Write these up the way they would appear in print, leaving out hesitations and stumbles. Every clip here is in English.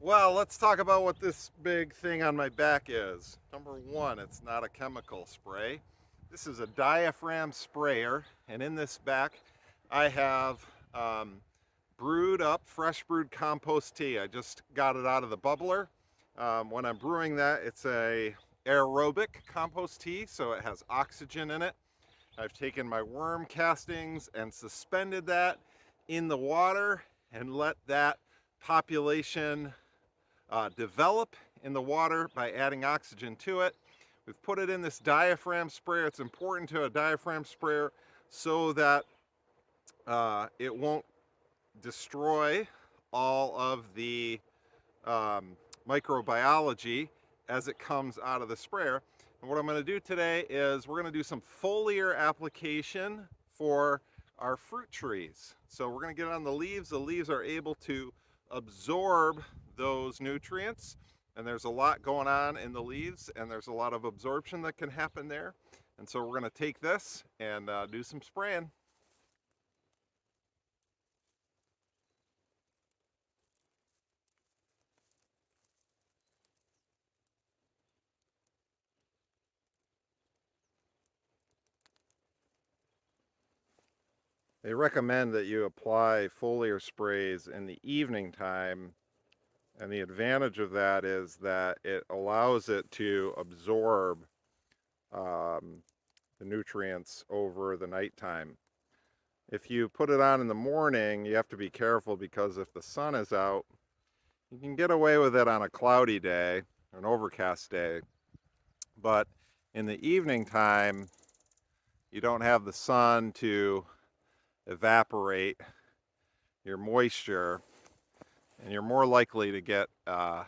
Well, let's talk about what this big thing on my back is. Number one, it's not a chemical spray. This is a diaphragm sprayer, and in this back, I have brewed up, fresh brewed compost tea. I just got it out of the bubbler. When I'm brewing that, it's a aerobic compost tea, so it has oxygen in it. I've taken my worm castings and suspended that in the water and let that population develop in the water by adding oxygen to it. We've put it in this diaphragm sprayer. It's important to a diaphragm sprayer so that it won't destroy all of the um, microbiology as it comes out of the sprayer. And what I'm going to do today is we're going to do some foliar application for our fruit trees. So we're going to get on the leaves. The leaves are able to absorb those nutrients, and there's a lot going on in the leaves, and there's a lot of absorption that can happen there. And so we're going to take this and do some spraying. They recommend that you apply foliar sprays in the evening time, and the advantage of that is that it allows it to absorb um, the nutrients over the nighttime. If you put it on in the morning, you have to be careful because if the sun is out, you can get away with it on a cloudy day, an overcast day, but in the evening time, you don't have the sun to evaporate your moisture, and you're more likely to get kind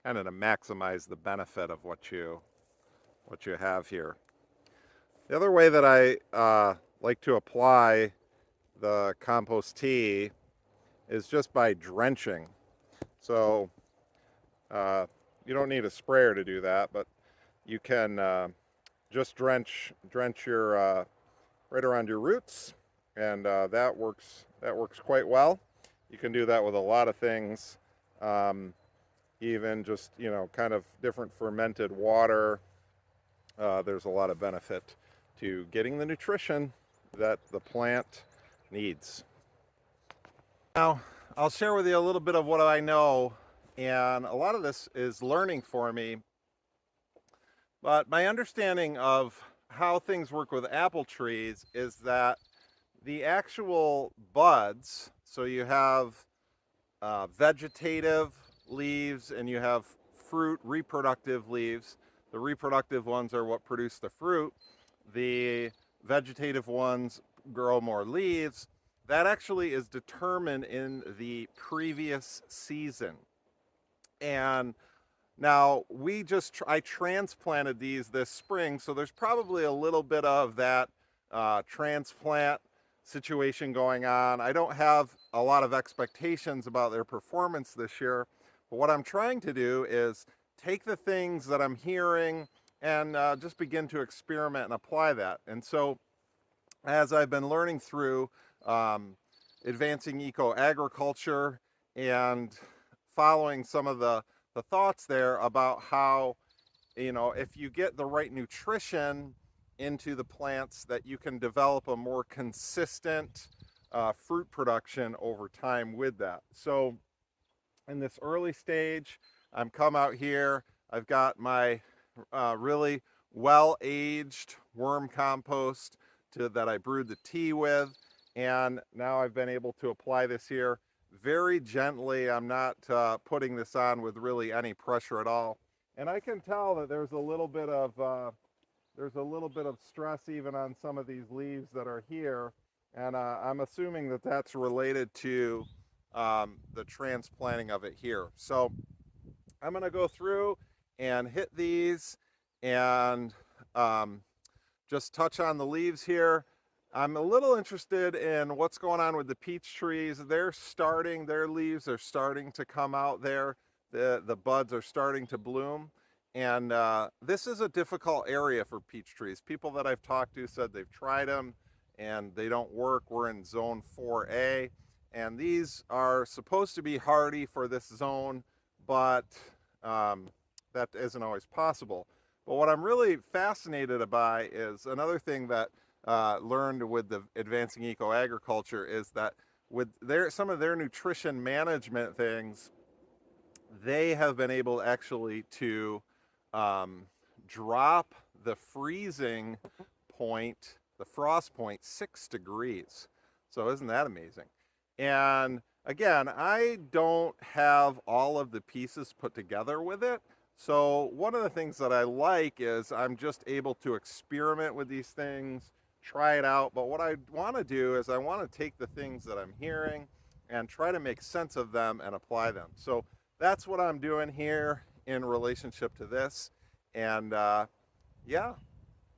of to maximize the benefit of what you have here. The other way that I like to apply the compost tea is just by drenching. So you don't need a sprayer to do that, but you can just drench your right around your roots, and that works quite well. You can do that with a lot of things, even just kind of different fermented water. There's a lot of benefit to getting the nutrition that the plant needs. Now, I'll share with you a little bit of what I know, and a lot of this is learning for me. But my understanding of how things work with apple trees is that the actual buds, so you have vegetative leaves and you have fruit reproductive leaves. The reproductive ones are what produce the fruit. The vegetative ones grow more leaves. That actually is determined in the previous season. And now I transplanted these this spring, so there's probably a little bit of that transplant situation going on. I don't have a lot of expectations about their performance this year, but what I'm trying to do is take the things that I'm hearing and just begin to experiment and apply that. And so as I've been learning through advancing eco-agriculture and following some of the thoughts there about how, if you get the right nutrition into the plants, that you can develop a more consistent fruit production over time with that. So in this early stage, I'm come out here, I've got my really well-aged worm compost that I brewed the tea with, and now I've been able to apply this here very gently. I'm not putting this on with really any pressure at all, and I can tell that there's a little bit of stress even on some of these leaves that are here, and I'm assuming that that's related to the transplanting of it here. So I'm going to go through and hit these and just touch on the leaves here. I'm a little interested in what's going on with the peach trees. Their leaves are starting to come out there. The buds are starting to bloom. And this is a difficult area for peach trees. People that I've talked to said they've tried them and they don't work. We're in zone 4A. And these are supposed to be hardy for this zone. but that isn't always possible. But what I'm really fascinated by is another thing that learned with the advancing eco agriculture is that with some of their nutrition management things, they have been able actually to um, drop the freezing point, the frost point, 6 degrees. So isn't that amazing? And again, I don't have all of the pieces put together with it. So one of the things that I like is I'm just able to experiment with these things, try it out. But what I want to do is I want to take the things that I'm hearing and try to make sense of them and apply them. So that's what I'm doing here in relationship to this. And yeah,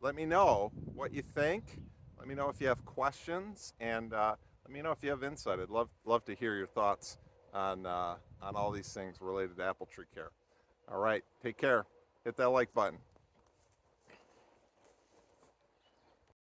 let me know what you think. Let me know if you have questions, and let me know if you have insight. I'd love to hear your thoughts on all these things related to apple tree care. All right, take care. Hit that like button.